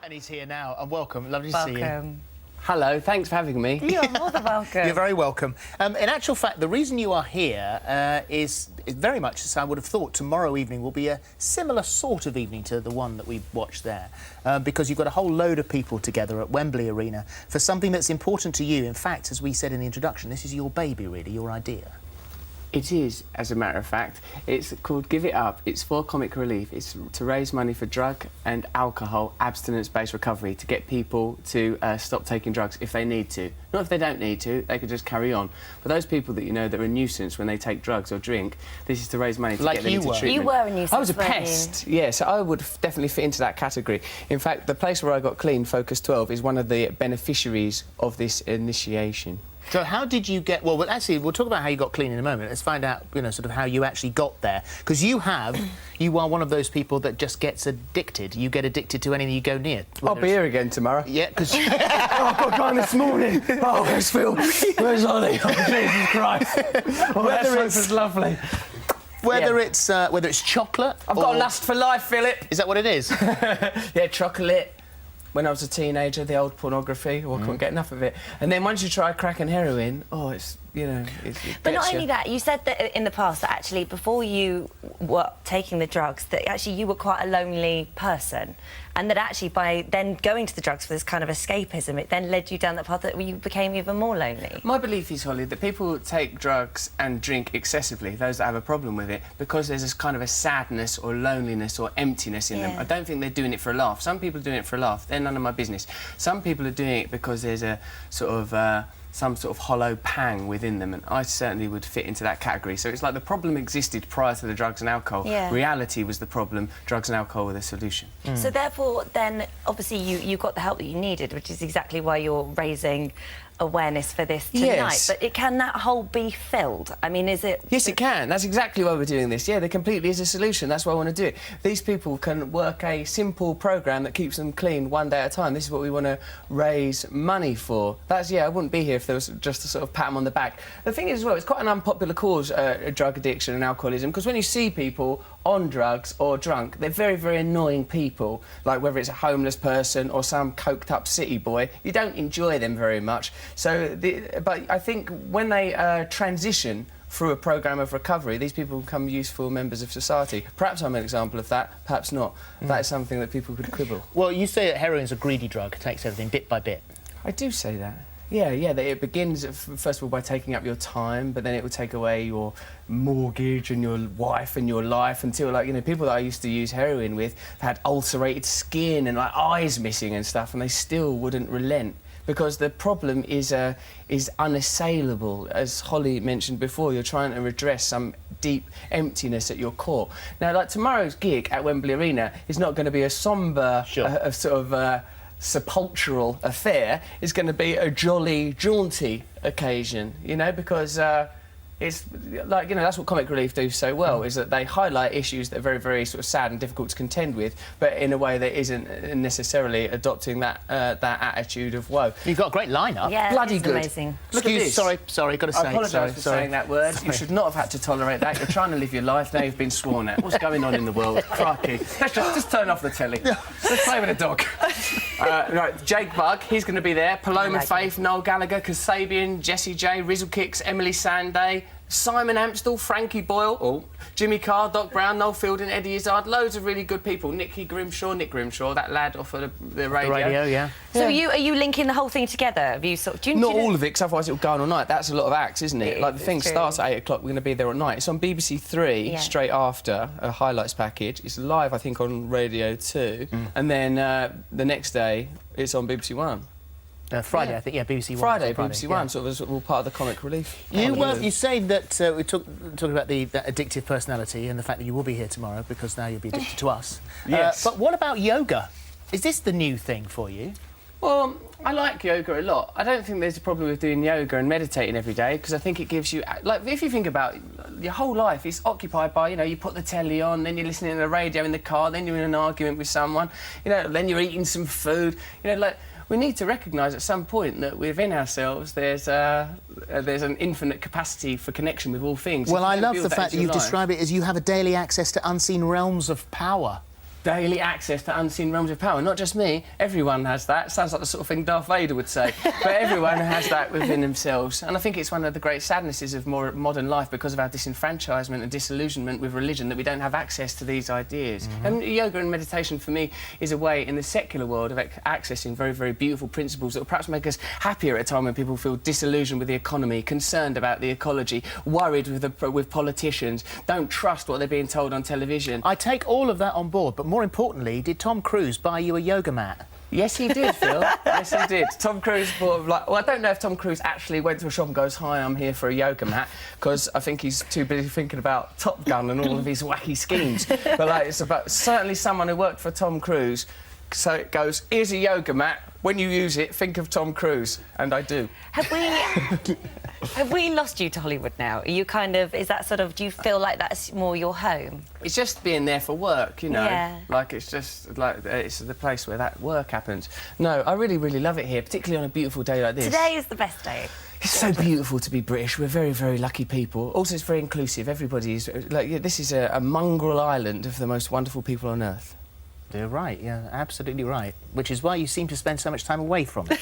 And he's here now, and welcome. Lovely to see you. Welcome. Hello, thanks for having me. You are more than welcome. You're very welcome. In actual fact, the reason you are here is very much as I would have thought tomorrow evening will be a similar sort of evening to the one that we watched there, because you've got a whole load of people together at Wembley Arena for something that's important to you. In fact, as we said in the introduction, this is your baby, really, your idea. It is, as a matter of fact. It's called Give It Up. It's for Comic Relief. It's to raise money for drug and alcohol abstinence-based recovery, to get people to stop taking drugs if they need to. Not if they don't need to, they could just carry on. For those people that you know that are a nuisance when they take drugs or drink, this is to raise money to get them into treatment. You were a nuisance. I was a pest, yeah, so I would definitely fit into that category. In fact, the place where I got clean, Focus 12, is one of the beneficiaries of this initiation. So how did you get... Well, actually, we'll talk about how you got clean in a moment. Let's find out, you know, sort of how you actually got there. Because you are one of those people that just gets addicted. You get addicted to anything you go near. I'll be here again tomorrow. Yeah, because... Oh, I got gone this morning. Oh, where's Phil? Where's Ollie? Oh, Jesus Christ. Oh, that sofa's lovely. Whether it's chocolate... I've got a lust for life, Philip. Is that what it is? Yeah, chocolate. When I was a teenager, the old pornography, I couldn't get enough of it. And then once you try crack and heroin, oh, it's, you know... But not only that, you said that in the past that actually before you were taking the drugs, that actually you were quite a lonely person, and that actually by then going to the drugs for this kind of escapism, it then led you down that path that you became even more lonely. My belief is, Holly, that people take drugs and drink excessively, those that have a problem with it, because there's this kind of a sadness or loneliness or emptiness in them. I don't think they're doing it for a laugh. Some people are doing it for a laugh. They're none of my business. Some people are doing it because there's a sort of... some sort of hollow pang within them, and I certainly would fit into that category. So it's like the problem existed prior to the drugs and alcohol. Reality was the problem, drugs and alcohol were the solution. So therefore, then, obviously, you got the help that you needed, which is exactly why you're raising awareness for this tonight. Yes. But can that hole be filled? I mean, is it... Yes, it can. That's exactly why we're doing this. Yeah, there completely is a solution. That's why I want to do it. These people can work a simple programme that keeps them clean one day at a time. This is what we want to raise money for. That's, yeah, I wouldn't be here if there was just a sort of pat them on the back. The thing is, as well, it's quite an unpopular cause, drug addiction and alcoholism, because when you see people on drugs or drunk, they're very, very annoying people. Like whether it's a homeless person or some coked-up city boy, you don't enjoy them very much. So, but I think when they transition through a programme of recovery, these people become useful members of society. Perhaps I'm an example of that, perhaps not. That is something that people could quibble. Well, you say that heroin's a greedy drug, it takes everything bit by bit. I do say that. Yeah, it begins, first of all, by taking up your time, but then it will take away your mortgage and your wife and your life until, like, you know, people that I used to use heroin with had ulcerated skin and, like, eyes missing and stuff, and they still wouldn't relent. Because the problem is unassailable. As Holly mentioned before, you're trying to redress some deep emptiness at your core. Now, like, tomorrow's gig at Wembley Arena is not going to be a sombre, sepulchral affair. It's going to be a jolly, jaunty occasion, you know, because it's like, you know, that's what Comic Relief do so well, is that they highlight issues that are very, very sort of sad and difficult to contend with, but in a way that isn't necessarily adopting that that attitude of woe. You've got a great lineup. Yeah, bloody it's good. amazing. Look at this. Sorry, got to say. I apologise for saying that word. You should not have had to tolerate that. You're trying to live your life, now you've been sworn at. What's going on in the world? Crikey. Let's just turn off the telly. Let's play with a dog. Right, Jake Bugg, he's going to be there. Paloma Faith, Noel Gallagher, Kasabian, Jessie J, Rizzle Kicks, Emily Sandé, Simon Amstel, Frankie Boyle, Jimmy Carr, Doc Brown, Noel Fielding, Eddie Izzard, loads of really good people. Nick Grimshaw, that lad off of the radio. The radio, yeah. So are you linking the whole thing together? Have you sort of... Not all of it, because otherwise it'll go on all night. That's a lot of acts, isn't it? Like, the thing starts at 8 o'clock, we're going to be there at night. It's on BBC Three, straight after, a highlights package. It's live, I think, on Radio 2. And then the next day, it's on BBC One. Friday, I think, BBC One. Friday, BBC One, sort of as all part of the Comic Relief. You say that we're talking about that addictive personality and the fact that you will be here tomorrow because now you'll be addicted to us. Yes. But what about yoga? Is this the new thing for you? Well, I like yoga a lot. I don't think there's a problem with doing yoga and meditating every day, because I think it gives you... Like, if you think about it, your whole life is occupied by, you know, you put the telly on, then you're listening to the radio in the car, then you're in an argument with someone, you know, then you're eating some food, you know, like... We need to recognise at some point that within ourselves there's an infinite capacity for connection with all things. Well, I love the fact that you've described it as you have a daily access to unseen realms of power. daily access to unseen realms of power. Not just me, everyone has that. Sounds like the sort of thing Darth Vader would say. But everyone has that within themselves. And I think it's one of the great sadnesses of more modern life because of our disenfranchisement and disillusionment with religion that we don't have access to these ideas. And yoga and meditation, for me, is a way in the secular world of accessing very, very beautiful principles that will perhaps make us happier at a time when people feel disillusioned with the economy, concerned about the ecology, worried with politicians, don't trust what they're being told on television. I take all of that on board, but more importantly, did Tom Cruise buy you a yoga mat? Yes, he did, Phil. Yes, he did. Tom Cruise bought, like... Well, I don't know if Tom Cruise actually went to a shop and goes, "Hi, I'm here for a yoga mat," because I think he's too busy thinking about Top Gun and all of his wacky schemes. But, like, it's about certainly someone who worked for Tom Cruise. So it goes, "Here's a yoga mat. When you use it, think of Tom Cruise." And I do. Have we lost you to Hollywood now? Are you kind of... Is that sort of... Do you feel like that's more your home? It's just being there for work, you know. Yeah. Like, it's just, like, it's the place where that work happens. No, I really, really love it here, particularly on a beautiful day like this. Today is the best day. It's so beautiful to be British. We're very, very lucky people. Also, it's very inclusive. Everybody's... Like, yeah, this is a mongrel island of the most wonderful people on earth. You're right, yeah, absolutely right. Which is why you seem to spend so much time away from it.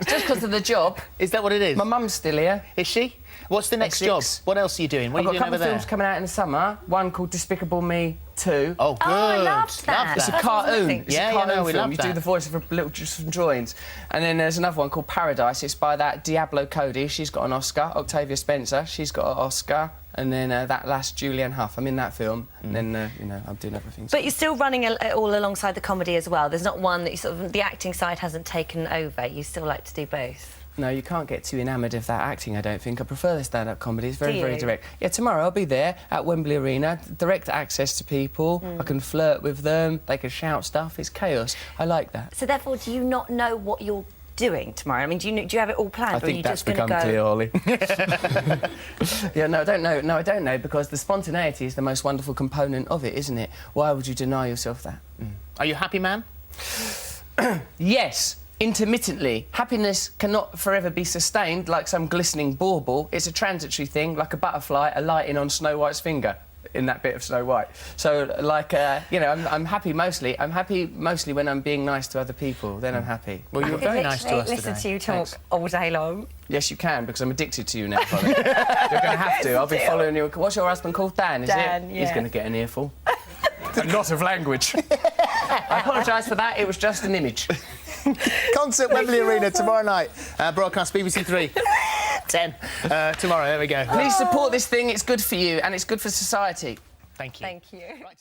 Just because of the job. Is that what it is? My mum's still here. Is she? What's the next job? What else are you doing? What I've are got you a doing couple over of there? films coming out in the summer. One called Despicable Me 2. Oh, good. Oh, I love that. It's a That's cartoon. amazing. It's Yeah, a yeah, cartoon no, we film. love You that. do the voice of a little just some drawings. And then there's another one called Paradise. It's by that Diablo Cody. She's got an Oscar. Octavia Spencer. She's got an Oscar. And then that last Julianne Hough. I'm in that film. And then, you know, I'm doing other things. But you're still running all alongside the comedy as well. There's not one that you sort of... The acting side hasn't taken over. You still like to do both. No, you can't get too enamoured of that acting, I don't think. I prefer the stand-up comedy. It's very, Do very you? direct. Yeah, tomorrow I'll be there at Wembley Arena. Direct access to people. I can flirt with them. They can shout stuff. It's chaos. I like that. So therefore, do you not know what you're doing tomorrow? I mean, do you have it all planned? I or are think you that's just gonna become go... clear, Ollie. Yeah, no, I don't know. No, I don't know, because the spontaneity is the most wonderful component of it, isn't it? Why would you deny yourself that? Are you a happy man? Yes, intermittently. Happiness cannot forever be sustained like some glistening bauble. It's a transitory thing, like a butterfly alighting on Snow White's finger in that bit of Snow White. So, like, you know, I'm happy mostly. I'm happy mostly when I'm being nice to other people. Then I'm happy. Well, you were very nice to us listen today. to you talk Thanks. all day long. Yes, you can, because I'm addicted to you now, Holly. You're going to have to. I'll be following you. What's your husband called? Dan, is Dan, it? yeah. He's going to get an earful. A lot of language. I apologise for that. It was just an image. Concert Wembley Arena tomorrow night. Broadcast BBC 3. 10 tomorrow. There we go. Please support this thing. It's good for you and it's good for society. Thank you. Thank you. Right.